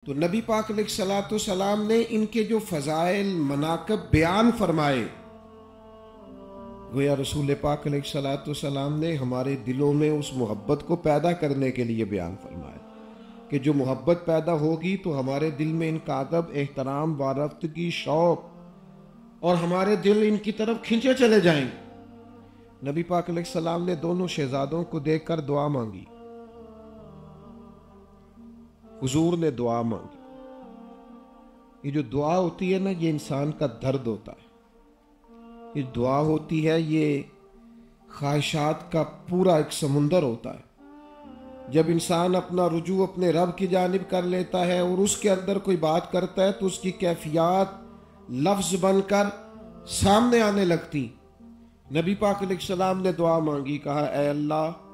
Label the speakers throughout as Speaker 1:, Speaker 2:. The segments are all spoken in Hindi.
Speaker 1: तो नबी पाक अलैहिस्सलातु सलाम ने इनके जो फ़ज़ाइल मनाक़िब बयान फरमाए, गोया रसूल पाक अलैहिस्सलातु सलाम ने हमारे दिलों में उस मोहब्बत को पैदा करने के लिए बयान फरमाया कि जो मोहब्बत पैदा होगी तो हमारे दिल में इनका अदब, एहतराम, वारफ्तगी, शौक़ और हमारे दिल इनकी तरफ खींचे चले जाएंगे। नबी पाक अलैहिस्सलाम ने दोनों शहजादों को देखकर दुआ मांगी। हुजूर ने दुआ मांगी। ये जो दुआ होती है ना, ये इंसान का दर्द होता है। ये दुआ होती है, ये ख्वाहिशात का पूरा एक समुंदर होता है। जब इंसान अपना रुजू अपने रब की जानिब कर लेता है और उसके अंदर कोई बात करता है तो उसकी कैफियत लफ्ज बनकर सामने आने लगती। नबी पाक अलैहिस्सलाम ने दुआ मांगी, कहा ऐ अल्लाह,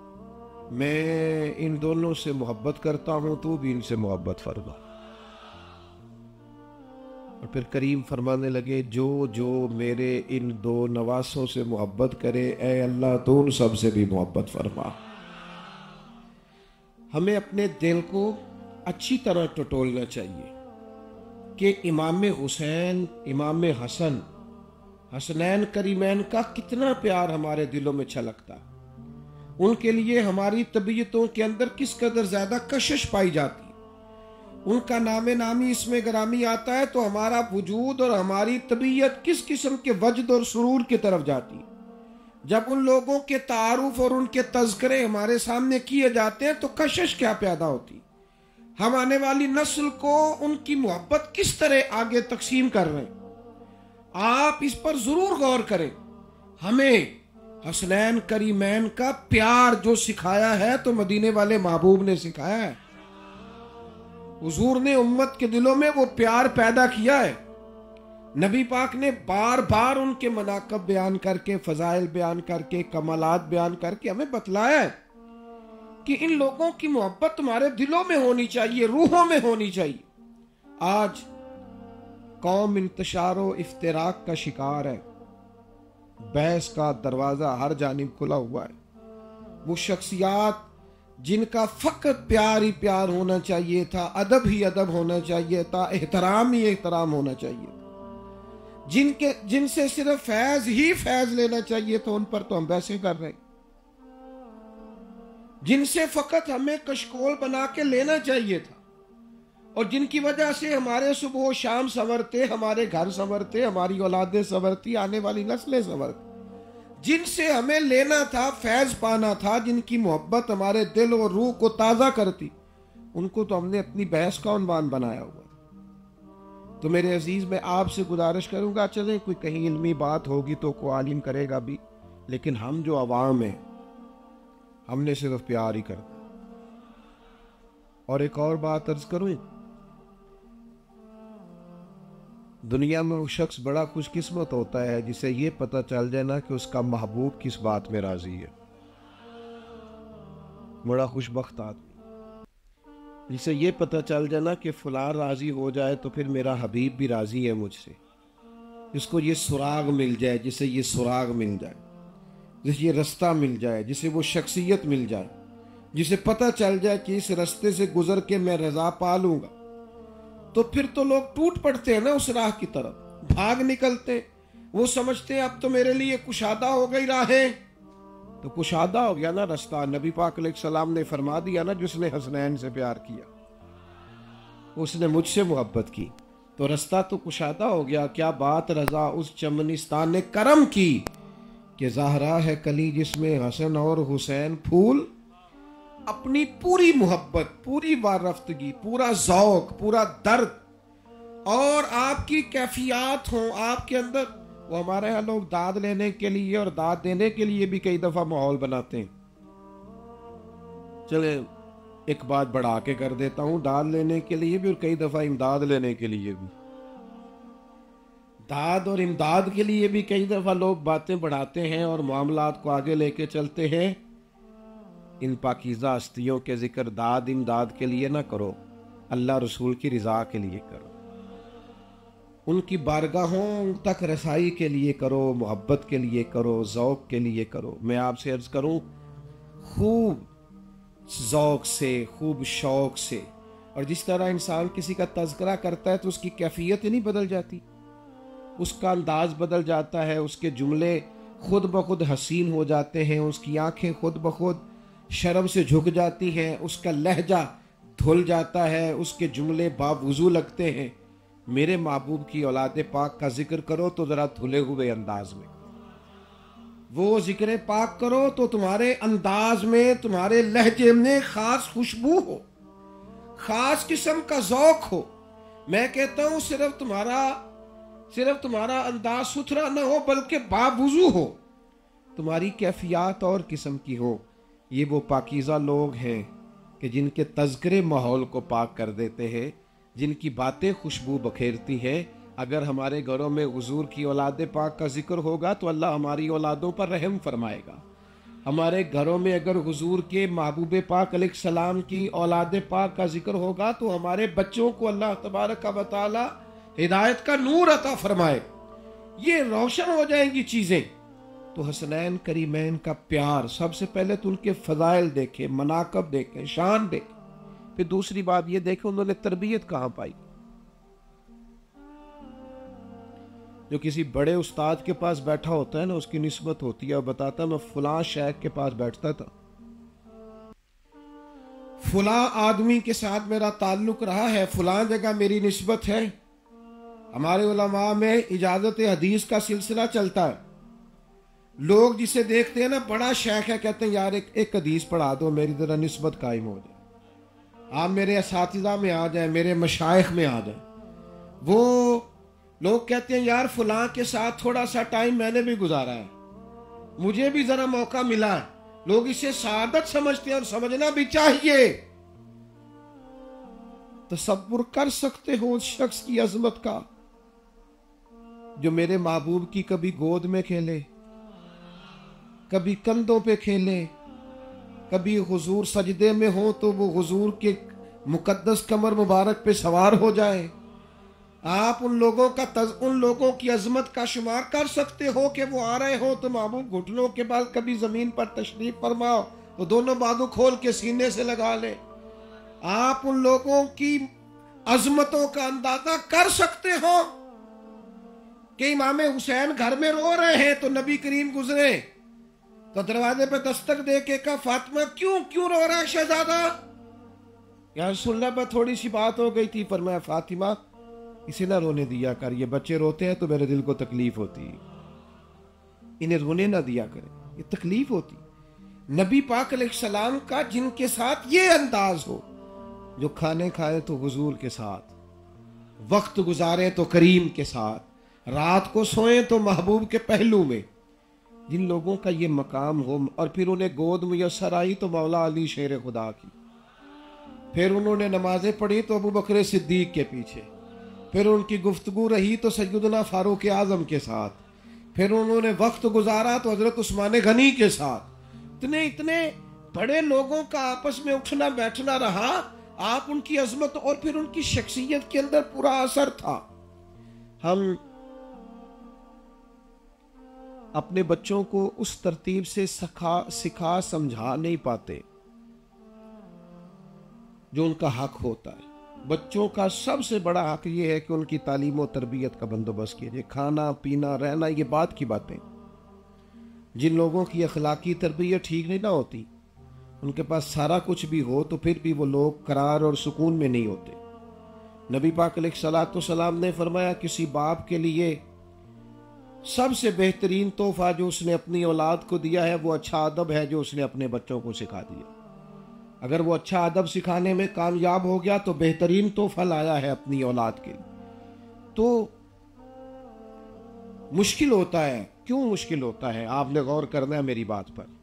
Speaker 1: मैं इन दोनों से मोहब्बत करता हूं, तू भी इनसे मोहब्बत फरमा। और फिर करीम फरमाने लगे, जो जो मेरे इन दो नवासों से मोहब्बत करे, ऐ अल्लाह तो उन सब से भी मोहब्बत फरमा। हमें अपने दिल को अच्छी तरह टटोलना चाहिए कि इमाम हुसैन, इमाम हसन, हसनैन करीमैन का कितना प्यार हमारे दिलों में छलकता। उनके लिए हमारी तबीयतों के अंदर किस कदर ज्यादा कशिश पाई जाती। उनका नामे नामी इसमें ग्रामी आता है तो हमारा वजूद और हमारी तबीयत किस किस्म के वजद और सुरूर की तरफ जाती। जब उन लोगों के तारुफ और उनके तज़किरे हमारे सामने किए जाते हैं तो कशिश क्या पैदा होती। हम आने वाली नस्ल को उनकी मोहब्बत किस तरह आगे तकसीम कर रहे हैं, आप इस पर जरूर गौर करें। हमें हसनैन करीमैन का प्यार जो सिखाया है तो मदीने वाले महबूब ने सिखाया है। हुजूर ने उम्मत के दिलों में वो प्यार पैदा किया है। नबी पाक ने बार बार उनके मनाक़िब बयान करके, फ़ज़ाइल बयान करके, कमालात बयान करके हमें बतलाया है कि इन लोगों की मोहब्बत तुम्हारे दिलों में होनी चाहिए, रूहों में होनी चाहिए। आज कौम इंतशार व इफ्तिराक का शिकार है। बहस का दरवाजा हर जानिब खुला हुआ है। वो शख्सियात जिनका फकत प्यार ही प्यार होना चाहिए था, अदब ही अदब होना चाहिए था, एहतराम ही एहतराम होना चाहिए, जिनसे सिर्फ फैज ही फैज लेना चाहिए था, उन पर तो हम वैसे कर रहे हैं। जिनसे फकत हमें कशकोल बना के लेना चाहिए था और जिनकी वजह से हमारे सुबह शाम संवरते, हमारे घर संवरते, हमारी औलादें संवरती, आने वाली नस्लें संवरती। जिनसे हमें लेना था, फैज पाना था, जिनकी मोहब्बत हमारे दिल और रूह को ताज़ा करती, उनको तो हमने अपनी बहस का उन्वान बनाया हुआ। तो मेरे अजीज, मैं आपसे गुजारिश करूंगा, चलें कोई कहीं इल्मी बात होगी तो को आलिम करेगा भी, लेकिन हम जो अवाम हैं हमने सिर्फ प्यार ही करना। और एक और बात अर्ज करूं, दुनिया में वो शख्स बड़ा खुशकिस्मत होता है जिसे ये पता चल जाए ना कि उसका महबूब किस बात में राजी है। बड़ा खुशबख्त आदमी जिसे ये पता चल जाए ना कि फलां राजी हो जाए तो फिर मेरा हबीब भी राजी है मुझसे। जिसको ये सुराग मिल जाए, जिसे ये सुराग मिल जाए, जिसे ये रास्ता मिल जाए, जिसे वो शख्सियत मिल जाए, जिसे पता चल जाए कि इस रास्ते से गुजर के मैं रजा पा लूंगा, तो फिर तो लोग टूट पड़ते हैं ना उस राह की तरफ, भाग निकलते। वो समझते हैं अब तो मेरे लिए कुशादा हो गई राहें, तो कुशादा हो गया ना रास्ता। नबी पाक अलैहिस्सलाम ने फरमा दिया ना, जिसने हसनैन से प्यार किया, उसने मुझसे मोहब्बत की, तो रास्ता तो कुशादा हो गया। क्या बात रजा उस चमनिस्तान ने करम की कि ज़हरा है कली जिसमें हसन और हुसैन फूल। अपनी पूरी मोहब्बत, पूरी वारफ्तगी, पूरा ज़ौक़, पूरा दर्द और आपकी कैफियत हो आपके अंदर। वो हमारे यहाँ लोग दाद लेने के लिए और दाद देने के लिए भी कई दफ़ा माहौल बनाते हैं। चले एक बात बढ़ा के कर देता हूँ, दाद लेने के लिए भी और कई दफ़ा इमदाद लेने के लिए भी। दाद और इमदाद के लिए भी कई दफ़ा लोग बातें बढ़ाते हैं और मामलात को आगे लेके चलते हैं। इन पाकीज़ा हस्तियों के जिक्र दाद इमदाद के लिए ना करो, अल्लाह रसूल की रिज़ा के लिए करो, उनकी बारगाहों तक रसाई के लिए करो, मोहब्बत के लिए करो, ज़ौक़ के लिए करो। मैं आपसे अर्ज़ करूं, खूब ज़ौक़ से, खूब शौक़ से और जिस तरह इंसान किसी का तज़किरा करता है तो उसकी कैफियत ही नहीं बदल जाती, उसका अंदाज बदल जाता है, उसके जुमले खुद ब खुद हसीन हो जाते हैं, उसकी आंखें खुद ब खुद शर्म से झुक जाती हैं, उसका लहजा धुल जाता है, उसके जुमले बावुज़ू लगते हैं। मेरे महबूब की औलाद पाक का जिक्र करो तो ज़रा धुले हुए अंदाज में, वो जिक्र पाक करो तो तुम्हारे अंदाज में, तुम्हारे लहजे में ख़ास खुशबू हो, ख़ास किस्म का ज़ौक़ हो। मैं कहता हूँ सिर्फ तुम्हारा अंदाज सुथरा ना हो बल्कि बावुज़ू हो, तुम्हारी कैफियत और किस्म की हो। ये वो पाकीज़ा लोग हैं कि जिनके तज़किरे माहौल को पाक कर देते हैं, जिनकी बातें खुशबू बखेरती है। अगर हमारे घरों में हुजूर की औलाद पाक का जिक्र होगा तो अल्लाह हमारी औलादों पर रहम फरमाएगा। हमारे घरों में अगर हुजूर के महबूब पाक अलैहिस्सलाम की औलाद पाक का जिक्र होगा तो हमारे बच्चों को अल्लाह तबारक व तआला हिदायत का नूर अता फरमाए, ये रोशन हो जाएंगी चीज़ें। तो हसनैन करीमैन का प्यार, सबसे पहले तो उनके फ़ज़ाइल देखे, मनाकब देखे, शान देखे, फिर दूसरी बात ये देखे उन्होंने तरबियत कहाँ पाई। जो किसी बड़े उस्ताद के पास बैठा होता है ना, उसकी निस्बत होती है और बताता मैं फलां शेख के पास बैठता था, फलां आदमी के साथ मेरा ताल्लुक रहा है, फलां जगह मेरी निस्बत है। हमारे उलमा में इजाजत हदीस का सिलसिला चलता है। लोग जिसे देखते हैं ना बड़ा शेख है, कहते हैं यार एक हदीस पढ़ा दो, मेरी जरा निस्बत कायम हो जाए, आप मेरे असातिज़ा में आ जाए, मेरे मशाइख में आ जाए। वो लोग कहते हैं यार फलां के साथ थोड़ा सा टाइम मैंने भी गुजारा है, मुझे भी जरा मौका मिला है। लोग इसे सादत समझते हैं और समझना भी चाहिए। तसव्वुर कर सकते हो उस शख्स की अजमत का जो मेरे महबूब की कभी गोद में खेले, कभी कंधों पे खेले, कभी हुजूर सजदे में हो तो वो हुजूर के मुकद्दस कमर मुबारक पे सवार हो जाए। आप उन लोगों की अजमत का शुमार कर सकते हो कि वो आ रहे हो तो महबूब घुटनों के बल कभी जमीन पर तशरीफ फरमाओ तो दोनों बाजू खोल के सीने से लगा ले। आप उन लोगों की अजमतों का अंदाजा कर सकते हो कि इमाम हुसैन घर में रो रहे हैं तो नबी करीम गुजरे तो दरवाजे पे दस्तक दे के कहा फातिमा क्यों रो रहा है शहजादा? यार सुनना पर थोड़ी सी बात हो गई थी, पर मैं फातिमा इसे ना रोने दिया कर, ये बच्चे रोते हैं तो मेरे दिल को तकलीफ होती है, इन्हें रोने ना दिया करे, ये तकलीफ होती। नबी पाक अलैहिस्सलाम का जिनके साथ ये अंदाज हो, जो खाने खाए तो हुजूर के साथ, वक्त गुजारे तो करीम के साथ, रात को सोए तो महबूब के पहलू में, जिन लोगों का ये मकाम हो और फिर उन्हें गोद मुयस्सर आई तो मौला अली शेर खुदा की, फिर उन्होंने नमाजें पढ़ी तो अबू बकर सिद्दीक के पीछे, फिर उनकी गुफ्तगू रही तो सैयदना फारूक आजम के साथ, फिर उन्होंने वक्त गुजारा तो हजरत उस्मान गनी के साथ। इतने बड़े लोगों का आपस में उठना बैठना रहा, आप उनकी अजमत और फिर उनकी शख्सियत के अंदर पूरा असर था। हम अपने बच्चों को उस तरतीब से सिखा समझा नहीं पाते जो उनका हक होता है। बच्चों का सबसे बड़ा हक ये है कि उनकी तालीम और तरबियत का बंदोबस्त कीजिए, खाना पीना रहना ये बात की बातें। जिन लोगों की अखलाकी तरबियत ठीक नहीं ना होती, उनके पास सारा कुछ भी हो तो फिर भी वो लोग करार और सुकून में नहीं होते। नबी पाक अलैहिस्सलाम ने फरमाया किसी बाप के लिए सबसे बेहतरीन तोहफा जो उसने अपनी औलाद को दिया है वो अच्छा अदब है जो उसने अपने बच्चों को सिखा दिया। अगर वो अच्छा अदब सिखाने में कामयाब हो गया तो बेहतरीन तोहफा लाया है अपनी औलाद के। तो मुश्किल होता है, क्यों मुश्किल होता है आपने गौर करना है मेरी बात पर।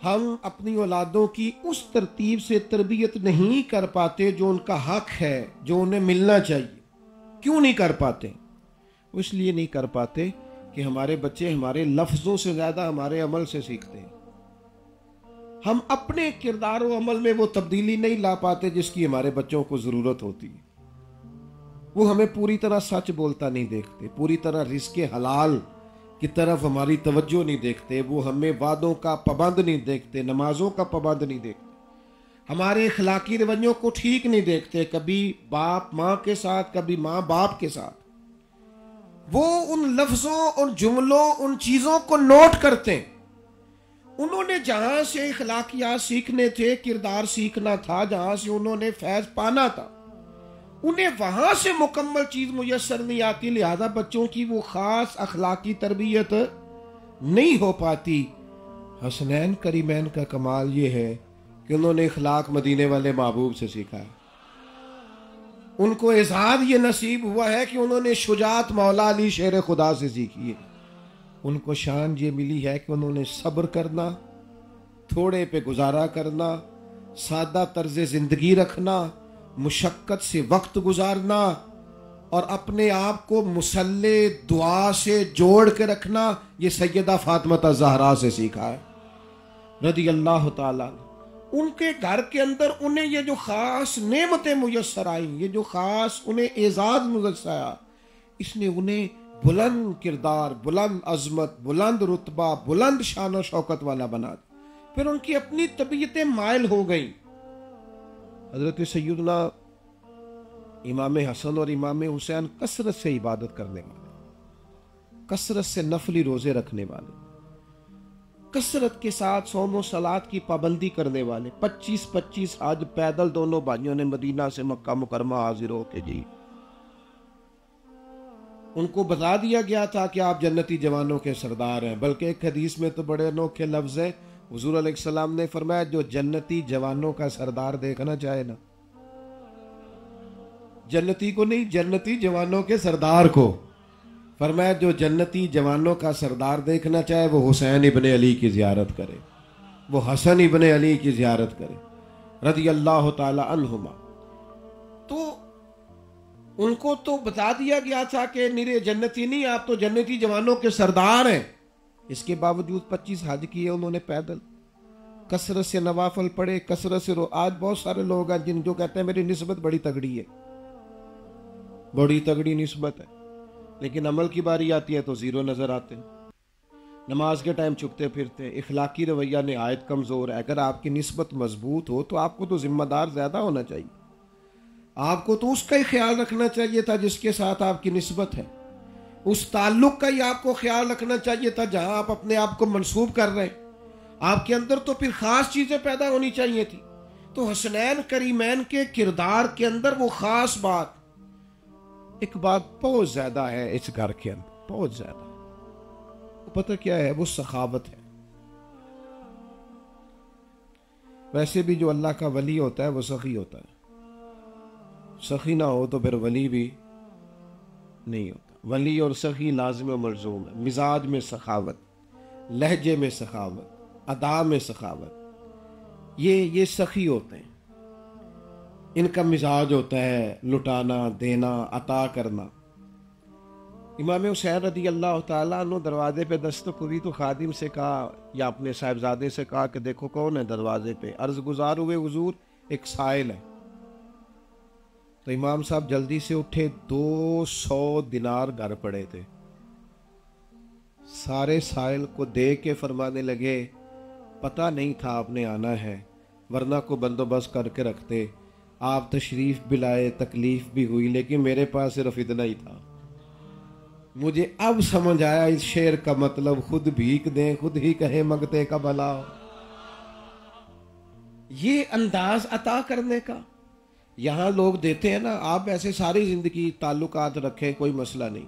Speaker 1: हम अपनी औलादों की उस तरतीब से तरबियत नहीं कर पाते जो उनका हक है, जो उन्हें मिलना चाहिए। क्यों नहीं कर पाते? इसलिए नहीं कर पाते कि हमारे बच्चे हमारे लफ्जों से ज्यादा हमारे अमल से सीखते हैं। हम अपने किरदार और अमल में वो तब्दीली नहीं ला पाते जिसकी हमारे बच्चों को जरूरत होती है। वो हमें पूरी तरह सच बोलता नहीं देखते, पूरी तरह रिज़्क़े हलाल की तरफ हमारी तवज्जो नहीं देखते, वो हमें वादों का पाबंद नहीं देखते, नमाजों का पाबंद नहीं देखते, हमारे इखलाकी रवैयों को ठीक नहीं देखते, कभी बाप माँ के साथ, कभी माँ बाप के साथ। वो उन लफ्जों, उन जुमलों, उन चीजों को नोट करते हैं। उन्होंने जहां से इखलाकियात सीखने थे, किरदार सीखना था, जहां से उन्होंने फैज पाना था, उन्हें वहां से मुकम्मल चीज मुयस्सर नहीं आती। लिहाजा बच्चों की वो खास अखलाकी तरबियत नहीं हो पाती। हसनैन करीमैन का कमाल ये है कि उन्होंने इखलाक मदीने वाले महबूब से सीखा है। उनको एजाज ये नसीब हुआ है कि उन्होंने शुजात मौला अली शेर खुदा से सीखी है। उनको शान ये मिली है कि उन्होंने सब्र करना, थोड़े पे गुजारा करना, सादा तर्ज जिंदगी रखना, मुशक्कत से वक्त गुजारना और अपने आप को मुसल्ले दुआ से जोड़ के रखना, ये सैयदा फातिमा ज़हरा से सीखा है रदी अल्लाह ताला। उनके घर के अंदर उन्हें ये जो खास नेमतें मुयस्सर आई, ये जो खास उन्हें एजाज मुयस्सर आया, इसने उन्हें बुलंद किरदार, बुलंद अजमत, बुलंद रुतबा, बुलंद शान और शौकत वाला बना दिया। फिर उनकी अपनी तबीयतें मायल हो गई। हजरत सैयदना इमाम हसन और इमाम हुसैन कसरत से इबादत करने वाले, कसरत से नफली रोजे रखने वाले, कसरत के साथ सोमो सलात की पाबंदी करने वाले, 25-25 हज पैदल दोनों भाइयों ने मदीना से मक्का मुकरमा हाजिर होके जी। उनको बता दिया गया था कि आप जन्नती जवानों के सरदार हैं। बल्कि एक हदीस में तो बड़े अनोखे लफ्ज हैं। हुजूर अलैहिस्सलाम ने फरमाया, जो जन्नती जवानों का सरदार देखना चाहे ना, जन्नती को नहीं, जन्नती जवानों के सरदार को, फरमाया जो जन्नती जवानों का सरदार देखना चाहे वो हुसैन इब्ने अली की जियारत करे, वो हसन इब्ने अली की जियारत करे रज़ी अल्लाह ताला अन्हुमा। तो उनको तो बता दिया गया था कि निरे जन्नती नहीं, आप तो जन्नती जवानों के सरदार हैं। इसके बावजूद 25 हज किए उन्होंने पैदल, कसरत से नवाफल पढ़े, कसरत से आज बहुत सारे लोग हैं जिन जो कहते हैं मेरी निस्बत बड़ी तगड़ी है, बड़ी तगड़ी निस्बत है, लेकिन अमल की बारी आती है तो जीरो नजर आते हैं। नमाज के टाइम चुपते फिरते, इखलाकी रवैया नहायत कमजोर है। अगर आपकी निस्बत मजबूत हो तो आपको तो जिम्मेदार ज्यादा होना चाहिए, आपको तो उसका ही ख्याल रखना चाहिए था जिसके साथ आपकी निस्बत है, उस ताल्लुक का ही आपको ख्याल रखना चाहिए था जहां आप अपने आप को मंसूब कर रहे हैं। आपके अंदर तो फिर खास चीजें पैदा होनी चाहिए थी। तो हसनैन करीमैन के किरदार के अंदर वो खास बात, एक बात बहुत ज्यादा है इस घर के अंदर, बहुत ज्यादा। वो पता क्या है? वो सखावत है। वैसे भी जो अल्लाह का वली होता है वो सखी होता है, सखी ना हो तो फिर वली भी नहीं होता। वली और सखी लाजिम और मलजूम है। मिजाज में सखावत, लहजे में सखावत, अदा में सखावत, ये सखी होते हैं। इनका मिजाज होता है लुटाना, देना, अता करना। इमाम हुसैन रदी अल्लाह ताला अन्हु दरवाजे पे दस्तक हुई तो खादिम से कहा या अपने साहिबजादे से कहा कि देखो कौन है दरवाजे पे। अर्ज गुजार हुए, हुजूर एक साइल है। तो इमाम साहब जल्दी से उठे, 200 दिनार घर पड़े थे, सारे साइल को दे के फरमाने लगे पता नहीं था आपने आना है, वरना को बंदोबस्त करके रखते। आप तशरीफ भी लाए, तकलीफ भी हुई, लेकिन मेरे पास सिर्फ इतना ही था। मुझे अब समझ आया इस शेर का मतलब, खुद भीख दें खुद ही कहें मंगते का भला। ये अंदाज अता करने का यहां लोग देते हैं ना। आप ऐसे सारी जिंदगी ताल्लुकात रखें, कोई मसला नहीं,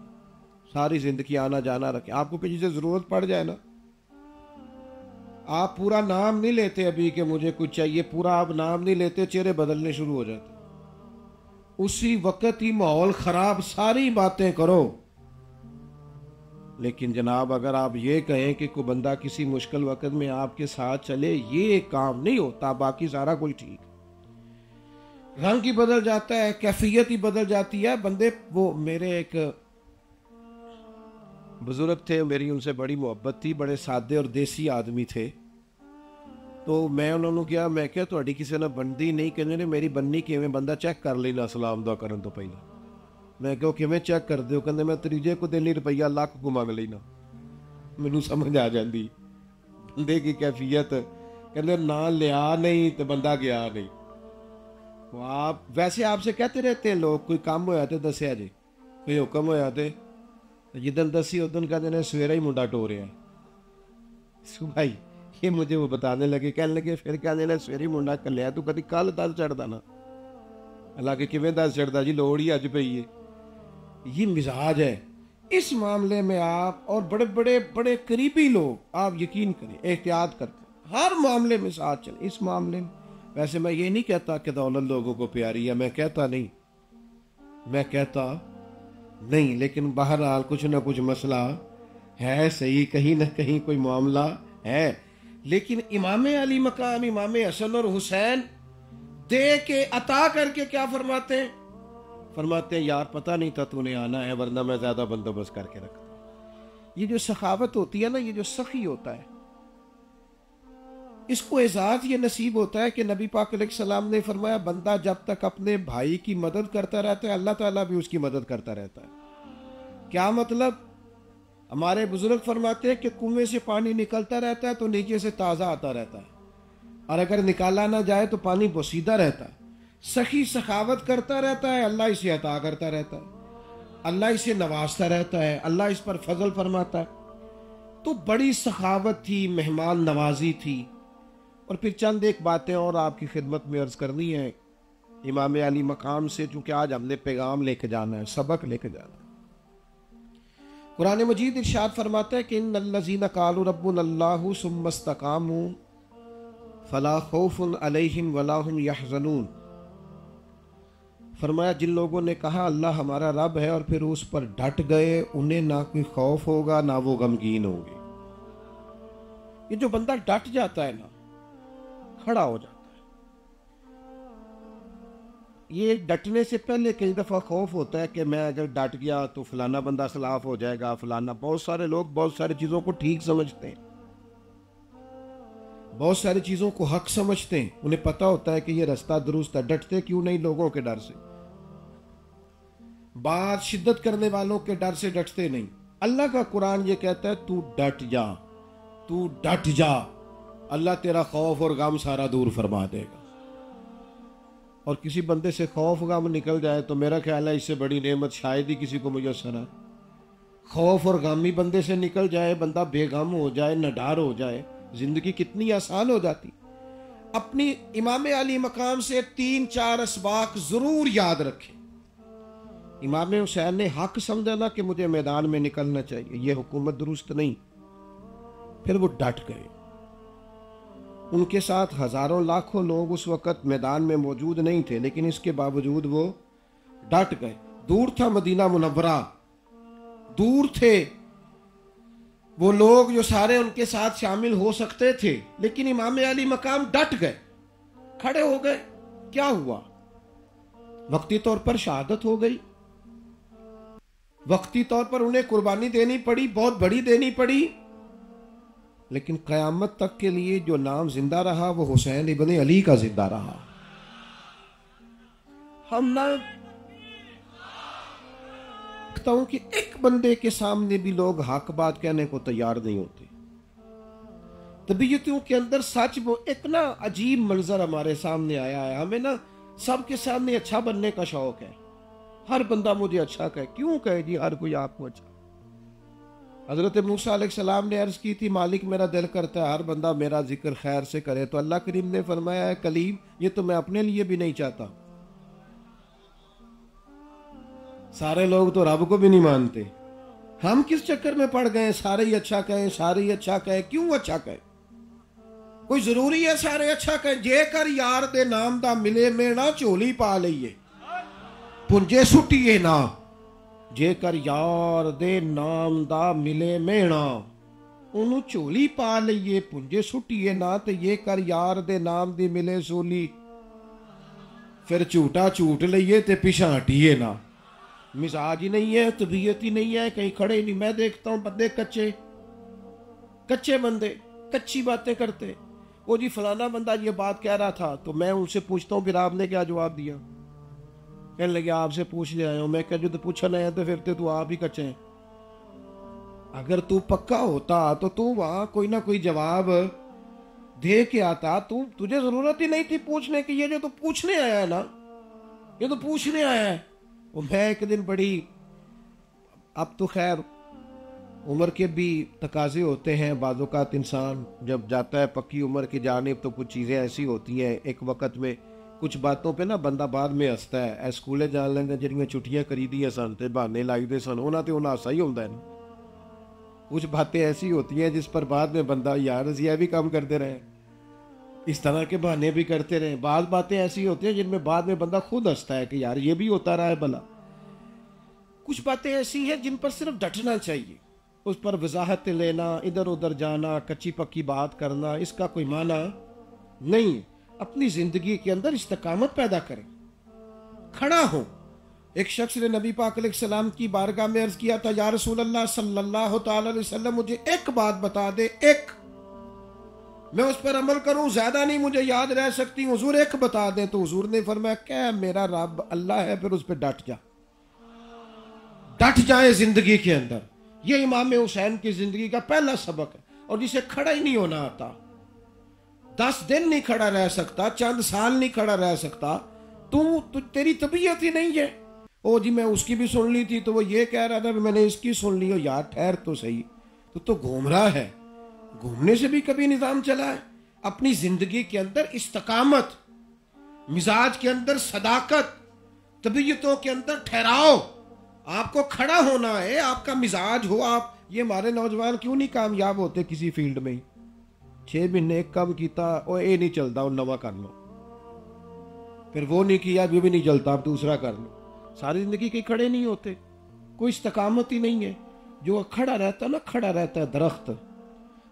Speaker 1: सारी जिंदगी आना जाना रखें, आपको किसी से जरूरत पड़ जाए ना, आप पूरा नाम नहीं लेते अभी कि मुझे कुछ चाहिए, पूरा आप नाम नहीं लेते, चेहरे बदलने शुरू हो जाते। उसी वक्त ही माहौल खराब, सारी बातें करो। लेकिन जनाब अगर आप ये कहें कि कोई बंदा किसी मुश्किल वक्त में आपके साथ चले, ये काम नहीं होता, बाकी सारा कुछ ठीक। रंग ही बदल जाता है, कैफियत ही बदल जाती है बंदे। वो मेरे एक बुजुर्ग थे, मेरी उनसे बड़ी मोहब्बत थी, बड़े सादे और देसी आदमी थे। तो मैं उन्होंने किया, मैं क्या ਤੁਹਾਡੀ ਕਿਸੇ ਨਾਲ बनदी नहीं, कहने ने मेरी बननी किवें, बंदा चेक कर लेना सलाम दुआ करन तो पहले। मैं क्यों किवें चेक कर दो? कहते मैं तरीजे को दिन रुपया लाख को मंग लेना। मैनू समझ आ जाती बंदे की कैफियत कहते ना लिया नहीं तो बंदा गया नहीं। वो आप वैसे आपसे कहते रहते हैं लोग, कोई काम होया तो दसिया जी, कोई हुक्म होया तो जिदन दसी उदन कहते ने सवेरे ही मुंडा टोरिया सुबह ही। ये मुझे वो बताने लगे, कहने लगे फिर कहने लगे सवेरे ही मुंडा कलिया तू कभी कल दस चढ़ता ना। हालांकि किवें दस चढ़ता जी, लोड़ ही अज पई है। ये मिजाज है इस मामले में। आप और बड़े बड़े बड़े करीबी लोग, आप यकीन करें, एहतियात करते हर मामले में साथ चले। इस मामले में वैसे मैं ये नहीं कहता कि दौलत लोगों को प्यारी है, मैं कहता नहीं, लेकिन बहरहाल कुछ ना कुछ मसला है, सही कहीं ना कहीं कोई मामला है। लेकिन इमाम अली मकाम इमाम हसन और हुसैन दे के अता करके क्या फरमाते हैं यार पता नहीं था तूने आना है, वरना मैं ज्यादा बंदोबस्त करके रखता। ये जो सखावत होती है ना, ये जो सखी होता है, इसको एजाज ये नसीब होता है कि नबी पाक अलैहिस्सलाम ने फरमाया बंदा जब तक अपने भाई की मदद करता रहता है, अल्लाह ताला भी उसकी मदद करता रहता है। क्या मतलब? हमारे बुजुर्ग फरमाते हैं कि कुएं से पानी निकलता रहता है तो नीचे से ताज़ा आता रहता है, और अगर निकाला ना जाए तो पानी बोसीदा रहता है। सखी सखावत करता रहता है, अल्लाह इसे अता करता रहता है, अल्लाह इसे नवाजता रहता है, अल्लाह इस पर फजल फरमाता है। तो बड़ी सखावत थी, मेहमान नवाजी थी। और फिर चंद एक बातें और आपकी खिदमत में अर्ज करनी है इमाम अली मकाम से, चूंकि आज हमने पैगाम लेके जाना है, सबक लेके जाना है। कुरान मजीद इरशाद फरमाता है कि इन्नल्लज़ीना क़ालू रब्बुनल्लाहु सुम्मा इस्तक़ामू फला खौफुन अलैहिम वला हुम यहज़नून। फरमाया जिन लोगों ने कहा अल्लाह हमारा रब है और फिर उस पर डट गए, उन्हें ना कोई खौफ होगा ना वो गमगीन होंगे। ये जो बंदा डट जाता है ना, खड़ा हो जाता है, ये डटने से पहले कई दफा खौफ होता है कि मैं अगर डट गया तो फलाना बंदा खिलाफ हो जाएगा, फलाना। बहुत सारे लोग बहुत सारी चीजों को ठीक समझते हैं, बहुत सारी चीजों को हक समझते हैं, उन्हें पता होता है कि ये रास्ता दुरुस्त है। डटते क्यों नहीं? लोगों के डर से, बात शिद्दत करने वालों के डर से डटते नहीं। अल्लाह का कुरान ये कहता है तू डट जा, तू डट जा, अल्लाह तेरा खौफ और गम सारा दूर फरमा देगा। और किसी बंदे से खौफ गम निकल जाए तो मेरा ख्याल है इससे बड़ी नेमत शायद ही किसी को मुयस्सर है। खौफ और गम ही बंदे से निकल जाए, बंदा बेगम हो जाए, नडार हो जाए, जिंदगी कितनी आसान हो जाती। अपनी इमाम अली मकाम से 3-4 असबाक जरूर याद रखें। इमाम हुसैन ने हक समझा ना कि मुझे मैदान में निकलना चाहिए, यह हुकूमत दुरुस्त नहीं, फिर वो डट गए। उनके साथ हजारों लाखों लोग उस वक़्त मैदान में मौजूद नहीं थे, लेकिन इसके बावजूद वो डट गए। दूर था मदीना मुनव्वरा, दूर थे वो लोग जो सारे उनके साथ शामिल हो सकते थे, लेकिन इमाम अली मकाम डट गए, खड़े हो गए। क्या हुआ? वक्ती तौर पर शहादत हो गई, वक्ती तौर पर उन्हें कुर्बानी देनी पड़ी, बहुत बड़ी देनी पड़ी, लेकिन कयामत तक के लिए जो नाम जिंदा रहा वो हुसैन इब्ने अली का जिंदा रहा। हम ना देखता हूं कि एक बंदे के सामने भी लोग हक बात कहने को तैयार नहीं होते। तबीयतों के अंदर सच वो एक ना अजीब मंजर हमारे सामने आया है। हमें ना सबके सामने अच्छा बनने का शौक है, हर बंदा मुझे अच्छा कहे। क्यों कहे जी हर कोई आपको अच्छा? हजरत मूसा अलैहिस्सलाम ने अर्ज की थी मालिक मेरा दिल करता है हर बंदा मेरा जिक्र खैर से करे, तो अल्लाह करीम ने फरमाया है कलीम ये तो मैं अपने लिए भी नहीं चाहता। सारे लोग तो रब को भी नहीं मानते, हम किस चक्कर में पड़ गए? सारे ही अच्छा कहें, सारे ही अच्छा कहें। क्यों अच्छा कहें? कोई जरूरी है सारे अच्छा कहें? जेकर यार दे नाम दा मिले मेना झोली पा लईए पुंजे सुटिए ना। जेकर यार दे नाम दा मिले मेना ਉਹਨੂੰ ਝੋਲੀ ਪਾ ਲਈਏ ਪੁੰਜੇ ਸੁੱਟੀਏ ਨਾ, ਤੇ ये कर यार दे नाम दी मिले सोली फिर झूठा झूठ लइए ते पिछा हटिए ना। मिजाज ही नहीं है, तबीयत ही नहीं है, कहीं खड़े नहीं। मैं देखता हूँ बंदे कच्चे कच्चे बंदे कच्ची बातें करते। वो जी फलाना बंदा ये बात कह रहा था, तो मैं उनसे पूछता हूँ फिर आपने क्या जवाब दिया? कहने लगे आपसे पूछ ले आया हूँ। मैं कह जो तो पूछना है तो फिर तो आप ही कच्चे हैं। अगर तू पक्का होता तो तू वहां कोई ना कोई जवाब दे के आता, तुझे जरूरत ही नहीं थी पूछने की। ये जो तो पूछने आया है ना, ये तो पूछने आया है। वो मैं एक दिन बड़ी, अब तो खैर उम्र के भी तकाजे होते हैं, बाज़-औक़ात इंसान जब जाता है पक्की उम्र की जानिब तो कुछ चीज़ें ऐसी होती हैं एक वक्त में, कुछ बातों पे ना बंदा बाद में हंसता है। ए स्कूले जान लेंगे जिहड़ियां छुट्टियां करीदियां सन ते बहाने लाईदे सन, उन्हां ते उन्हां हासा ही होंदा है ना। कुछ बातें ऐसी होती हैं जिस पर बाद में बंदा, यार असीं ये भी काम करते रहे, इस तरह के बहाने भी करते रहे। बाद बातें ऐसी होती हैं जिनमें बाद में बंदा खुद हंसता है कि यार ये भी होता रहा है भला। कुछ बातें ऐसी हैं जिन पर सिर्फ डटना चाहिए, उस पर वजाहत लेना, इधर उधर जाना, कच्ची पक्की बात करना, इसका कोई माना नहीं है। अपनी जिंदगी के अंदर इस्तिकामत पैदा करें, खड़ा हो। एक शख्स ने नबी पाक अलैहिस्सलाम की बारगाह में अर्ज किया था, या रसूल अल्लाह सल्लल्लाहु अलैहि वसल्लम मुझे एक बात बता दे, एक, मैं उस पर अमल करूं, ज्यादा नहीं मुझे याद रह सकती, हुजूर एक बता दें। तो हुजूर ने फरमाया, क्या मेरा रब अल्लाह है, फिर उस पर डट जा, डट जाए जिंदगी के अंदर। ये इमाम हुसैन की जिंदगी का पहला सबक है। और जिसे खड़ा ही नहीं होना आता, 10 दिन नहीं खड़ा रह सकता, चंद साल नहीं खड़ा रह सकता, तू तेरी तबीयत ही नहीं है। ओ जी मैं उसकी भी सुन ली थी तो वो ये कह रहा था, मैंने इसकी सुन ली। हो यार ठहर तो सही, तो घूम रहा है, घूमने से भी कभी निजाम चला है। अपनी जिंदगी के अंदर इस्तकामत, मिजाज के अंदर सदाकत, तबीयतों के अंदर ठहराव, आपको खड़ा होना है, आपका मिजाज हो। आप ये हमारे नौजवान क्यों नहीं कामयाब होते किसी फील्ड में ही? 6 महीने एक काम किया, और ये नहीं चलता, और नवा कर लो, फिर वो नहीं किया, वो भी नहीं चलता, आप दूसरा कर लो। सारी जिंदगी के खड़े नहीं होते, कोई इस्तकामत ही नहीं है। जो खड़ा रहता ना, खड़ा रहता है दरख्त।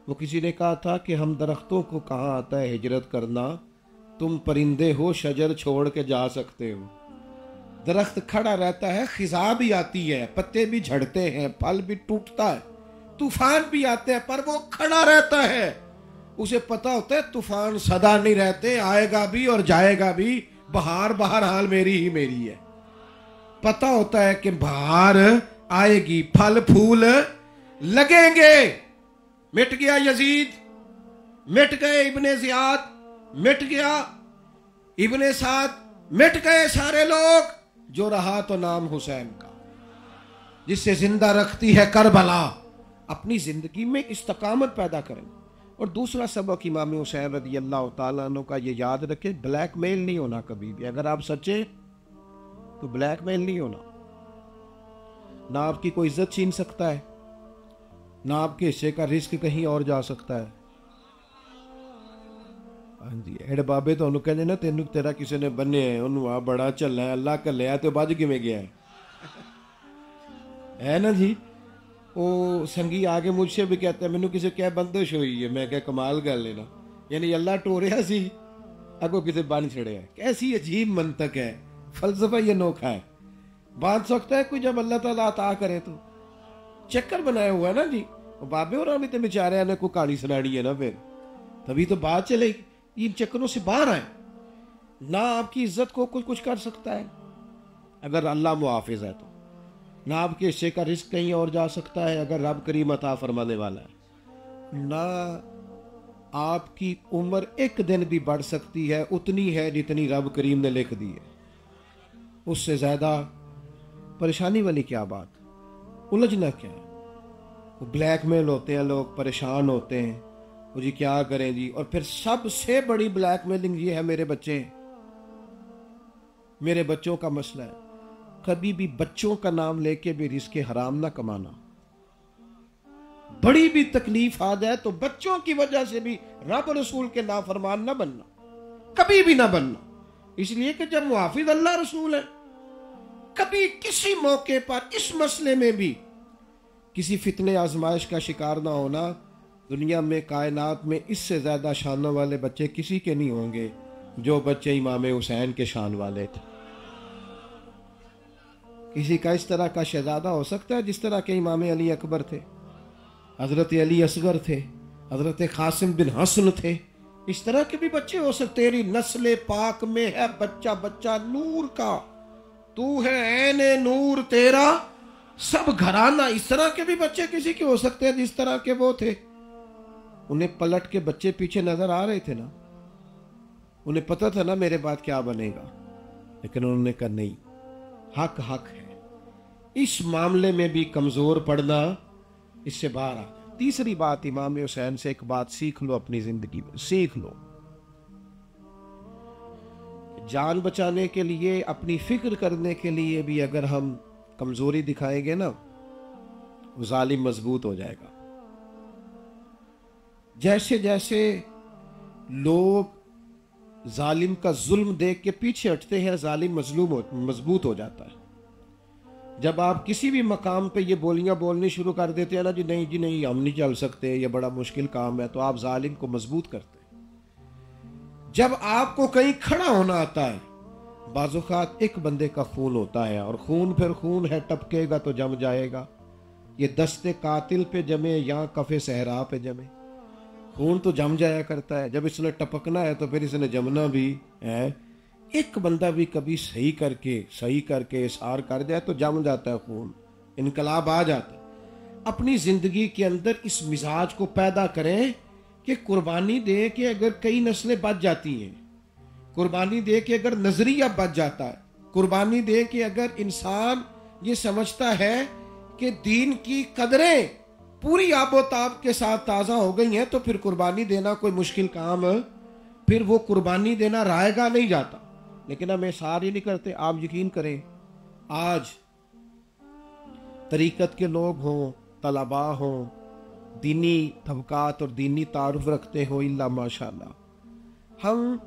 Speaker 1: वो किसी ने कहा था कि हम दरख्तों को कहाँ आता है हिजरत करना, तुम परिंदे हो शजर छोड़ के जा सकते हो। दरख्त खड़ा रहता है, खिजा भी आती है, पत्ते भी झड़ते हैं, फल भी टूटता है, तूफान भी आते हैं, पर वो खड़ा रहता है। उसे पता होता है तूफान सदा नहीं रहते, आएगा भी और जाएगा भी, बहार बहरहाल मेरी ही मेरी है। पता होता है कि बहार आएगी, फल फूल लगेंगे। मिट गया यजीद, मिट गए इब्ने जियाद, मिट गया इब्ने साद, मिट गए सारे लोग। जो रहा तो नाम हुसैन का, जिससे जिंदा रखती है करबला। अपनी जिंदगी में इस्तकामत पैदा करें। और दूसरा सबक इमाम हुसैन रज़ी अल्लाह तआला अन्हु का ये याद रखें, ब्लैकमेल नहीं होना कभी भी। अगर आप सच्चे तो ब्लैकमेल नहीं होना। ना आपकी कोई इज्जत छीन सकता है, ना आपके हिस्से का रिस्क कहीं और जा सकता है। हाँ जी, एड बाबे तो कहते ना, तेन तेरा किसी ने बने उन्होंने आ बड़ा झल्ला है, अल्लाह घल्लिया तो बज किवें गया है ना जी। वो संगी आगे मुझसे भी कहते हैं, मैनू किसी क्या बंदिश हुई है। मैं क्या कमाल गल है ना, यानी अल्लाह टोरिया सी, अगो किसे बन छड़िया। कैसी अजीब मंतक है, फलसफा ही अनोखा है। बांध सकता है कोई जब अल्लाह ताला अता करे तो। चक्कर बनाया हुआ है ना जी। बाबे और भी तो बेचारे ने कोई कहानी सुनानी है ना, फिर तभी तो बात चलेगी। इन चक्करों से बाहर आए ना। आपकी इज्जत को कुछ कर सकता है अगर अल्लाह मुहाफिज है तो, ना आपके हिस्से का रिस्क कहीं और जा सकता है अगर रब करीम अता फरमाने वाला है। ना आपकी उम्र एक दिन भी बढ़ सकती है, उतनी है जितनी रब करीम ने लिख दी है। उससे ज्यादा परेशानी वाली क्या बात, उलझना क्या है। वो ब्लैकमेल होते हैं लोग, परेशान होते हैं, वो जी क्या करें जी। और फिर सबसे बड़ी ब्लैकमेलिंग ये है, मेरे बच्चे, मेरे बच्चों का मसला है। कभी भी बच्चों का नाम लेके भी रिस्क हराम ना कमाना। बड़ी भी तकलीफ आ जाए तो बच्चों की वजह से भी रब रसूल के नाफरमान ना बनना, कभी भी ना बनना। इसलिए कि जब मुहाफिज अल्लाह रसूल है, कभी किसी मौके पर इस मसले में भी किसी फितने आजमाइश का शिकार ना होना। दुनिया में, कायनात में इससे ज्यादा शानों वाले बच्चे किसी के नहीं होंगे जो बच्चे इमाम हुसैन के शान वाले थे। किसी का इस तरह का शहजादा हो सकता है जिस तरह के इमाम अली अकबर थे, हजरत अली असगर थे, हजरत कासिम बिन हसन थे। इस तरह के भी बच्चे हो सकते। तेरी नस्ल पाक में है बच्चा बच्चा नूर का, तू है ऐने नूर तेरा सब घराना। इस तरह के भी बच्चे किसी के हो सकते हैं जिस तरह के वो थे। उन्हें पलट के बच्चे पीछे नजर आ रहे थे ना, उन्हें पता था ना मेरे बाद क्या बनेगा, लेकिन उन्होंने कहा नहीं, हक हक है। इस मामले में भी कमजोर पड़ना इससे बाहर आ गया। तीसरी बात, इमाम हुसैन से एक बात सीख लो अपनी जिंदगी में, सीख लो, जान बचाने के लिए, अपनी फिक्र करने के लिए भी अगर हम कमजोरी दिखाएंगे ना, वो जालिम मजबूत हो जाएगा। जैसे जैसे लोग जालिम का जुल्म देख के पीछे हटते हैं, जालिम मजबूत हो जाता है। जब आप किसी भी मकाम पे ये बोलियां बोलनी शुरू कर देते हैं ना, जी नहीं हम नहीं चल सकते, ये बड़ा मुश्किल काम है, तो आप जालिम को मजबूत करते हैं। जब आपको कहीं खड़ा होना आता है, बाज़-औक़ात एक बंदे का खून होता है, और खून फिर खून है, टपकेगा तो जम जाएगा। ये दस्ते कातिल पे जमे या कफ़े सहरा पे जमे, खून तो जम जाया करता है। जब इसने टपकना है तो फिर इसने जमना भी है। एक बंदा भी कभी सही करके इशार कर जाए तो जम जाता है खून, इनकलाब आ जाता है। अपनी जिंदगी के अंदर इस मिजाज को पैदा करें कि कुर्बानी दे के अगर कई नस्लें बच जाती हैं, कुर्बानी दे के अगर नजरिया बच जाता है, कुर्बानी दे के अगर इंसान ये समझता है कि दीन की कदरें पूरी आबोताब के साथ ताज़ा हो गई हैं, तो फिर कुर्बानी देना कोई मुश्किल काम, फिर वो कुर्बानी देना रायगा नहीं जाता। लेकिन हम इशार ही नहीं करते। आप यकीन करें, आज तरीकत के लोग हों, तलबा हों, दीनी तबकात और दीनी तारुफ रखते हो, इल्ला माशाअल्लाह, हम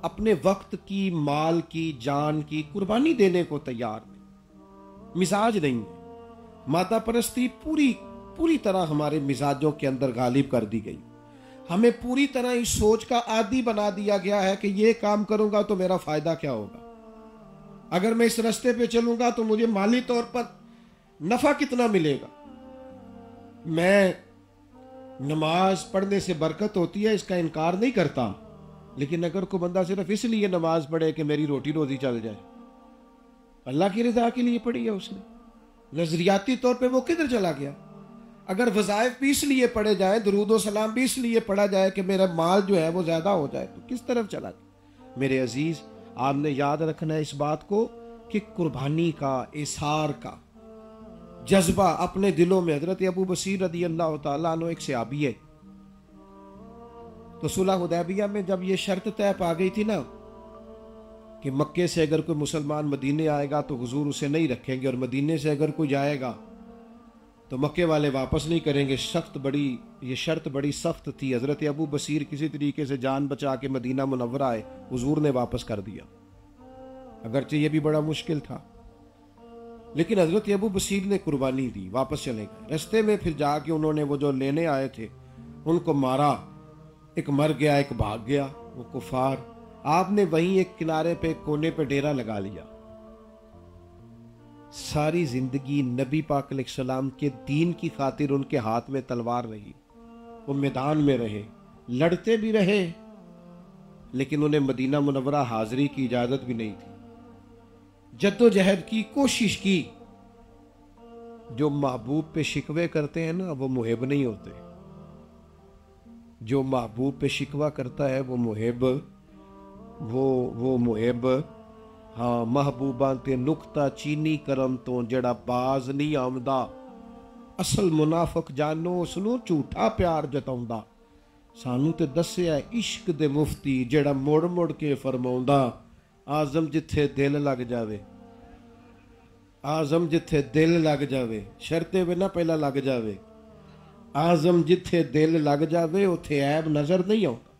Speaker 1: अपने वक्त की, माल की, जान की कुर्बानी देने को तैयार नहीं। मिजाज नहीं है। माता परस्ती पूरी तरह हमारे मिजाजों के अंदर गालिब कर दी गई। हमें पूरी तरह इस सोच का आदी बना दिया गया है कि ये काम करूंगा तो मेरा फायदा क्या होगा, अगर मैं इस रास्ते पे चलूंगा तो मुझे माली तौर पर नफा कितना मिलेगा। मैं नमाज पढ़ने से बरकत होती है, इसका इनकार नहीं करता, लेकिन अगर कोई बंदा सिर्फ इसलिए नमाज पढ़े कि मेरी रोटी रोजी चल जाए, अल्लाह की रजा के लिए पढ़ी है उसने, नजरियाती तौर पे वो किधर चला गया। अगर वज़ाइफ भी इसलिए पढ़े जाए, दरूद व सलाम भी इसलिए पढ़ा जाए कि मेरा माल जो है वो ज्यादा हो जाए, तो किस तरफ चला गया। मेरे अजीज, आपने याद रखना है इस बात को कि कुर्बानी का, इसार का जज्बा अपने दिलों में। हजरत अबू बसीर रदी अल्लाह तआला अन्हु एक सहाबी है, तो सुलह हुदैबिया में जब ये शर्त तय पा गई थी ना कि मक्के से अगर कोई मुसलमान मदीने आएगा तो हुजूर उसे नहीं रखेंगे, और मदीने से अगर कोई जाएगा तो मक्के वाले वापस नहीं करेंगे। ये शर्त बड़ी सख्त थी। हजरत अबू बसीर किसी तरीके से जान बचा के मदीना मुनव्वरा आए, हुजूर ने वापस कर दिया, अगरचे ये भी बड़ा मुश्किल था, लेकिन हजरत अबू बसीर ने कुर्बानी दी, वापस चले गए। रास्ते में फिर जाके उन्होंने वो जो लेने आए थे उनको मारा, एक मर गया, एक भाग गया, वो कुफार। आपने वहीं एक किनारे पे, कोने पे डेरा लगा लिया। सारी जिंदगी नबी पाक अलैहिस्सलाम के दीन की खातिर उनके हाथ में तलवार रही, वो मैदान में रहे, लड़ते भी रहे, लेकिन उन्हें मदीना मुनव्वरा हाजिरी की इजाजत भी नहीं थी। जद्दोजहद की, कोशिश की। जो महबूब पे शिकवे करते हैं ना, वो मुहिब नहीं होते। जो महबूब पे शिकवा करता है वो मुहिब, वो मुहिब। हाँ, महबूबा ते नुकता चीनी करम तो जड़ा बाज नहीं आमदा, असल मुनाफक जानो उसनों झूठा प्यार जताउंदा। सानू ते दस्सिया इश्क दे मुफ्ती जड़ा मुड़ मुड़ के फरमाउंदा, आजम जिथे दिल लग जावे, आजम जिथे दिल लग जावे, शर्ते वे ना पहला लग जावे, आजम जिथे दिल लग जावे उथे ऐब नजर नहीं आता।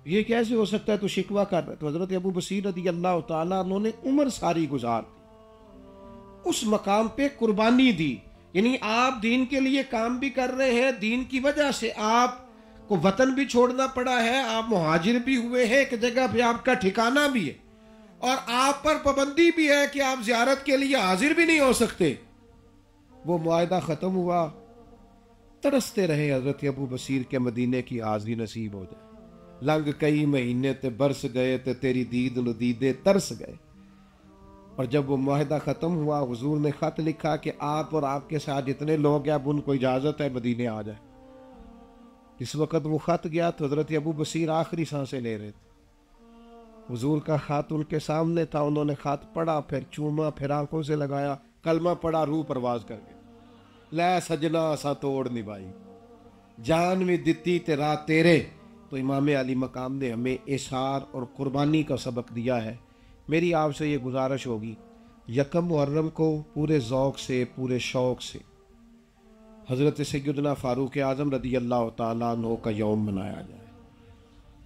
Speaker 1: ये कैसे हो सकता है, तो शिकवा कर रहे। तो हजरत अबू बसीर रदी अल्लाह तआला उन्होंने उम्र सारी गुजार दी, उस मकाम पे कुर्बानी दी। यानी आप दीन के लिए काम भी कर रहे हैं, दीन की वजह से आपको वतन भी छोड़ना पड़ा है, आप मुहाजिर भी हुए हैं, एक जगह पे आपका ठिकाना भी है, और आप पर पाबंदी भी है कि आप ज़ियारत के लिए हाजिर भी नहीं हो सकते। वो मुआहदा ख़त्म हुआ, तरसते रहे हजरत अबू बसीर के मदीने की हाजिरी नसीब हो जाए। लंघ कई महीने ते बरस गए ते तेरी दीद नु दीदे तरस गए। और जब वो मुआहदा ख़त्म हुआ, हुजूर ने ख़त लिखा कि आप और आपके साथ जितने लोग हैं अब उनको इजाज़त है मदीने आ जाए। इस वक्त वो ख़त गया तो हज़रत अबू बसीर आखिरी सांसें ले रहे थे। हुजूर का ख़त उनके सामने था, उन्होंने ख़त पढ़ा, फिर चूमा, फिर आंखों से लगाया, कलमा पढ़ा, रूह परवाज कर गया। लै सजना असा तोड़ निभाई, जान भी दिती ते राह तेरे। तो इमाम अली मकाम ने हमें इशार और कुर्बानी का सबक दिया है। मेरी आपसे ये गुजारिश होगी, यकम मुहर्रम को पूरे ज़ौक़ से, पूरे शौक़ से हज़रत सैयदना फ़ारूक आज़म रदी अल्लाह ताला अन्हु का यौम मनाया जाए।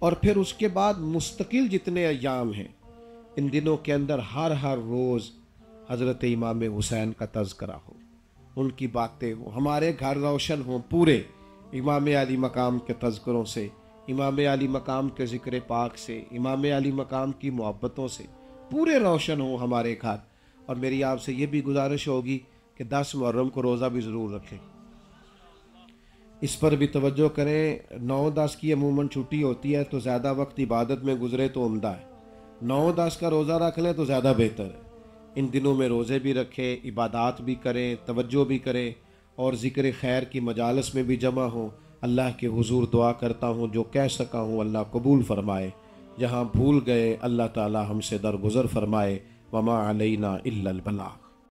Speaker 1: और फिर उसके बाद मुस्तकिल जितने अय्याम हैं, इन दिनों के अंदर हर रोज़ हज़रत इमाम हुसैन का तज़किरा हो, उनकी बातें हो, हमारे घर रोशन हों पूरे इमाम अली मकाम के तज़किरों से, इमाम अली मकाम के ज़िक्र पाक से, इमाम अली मकाम की मोहब्बतों से पूरे रोशन हो हमारे घर। और मेरी आपसे ये भी गुजारिश होगी कि 10 मुहर्रम को रोज़ा भी ज़रूर रखें, इस पर भी तवज्जो करें। 9-10 की अमूमन छुट्टी होती है तो ज़्यादा वक्त इबादत में गुजरे तो उम्दा है, 9-10 का रोज़ा रख लें तो ज़्यादा बेहतर है। इन दिनों में रोज़े भी रखें, इबादत भी करें, तवज्जो भी करें और ज़िक्र खैर की मजालस में भी जमा हों। अल्लाह के हुजूर दुआ करता हूँ, जो कह सका हूँ अल्लाह कबूल फरमाए, जहाँ भूल गए अल्लाह ताला हमसे दरगुज़र फरमाए। वमा अलैना इल्लल बलाग।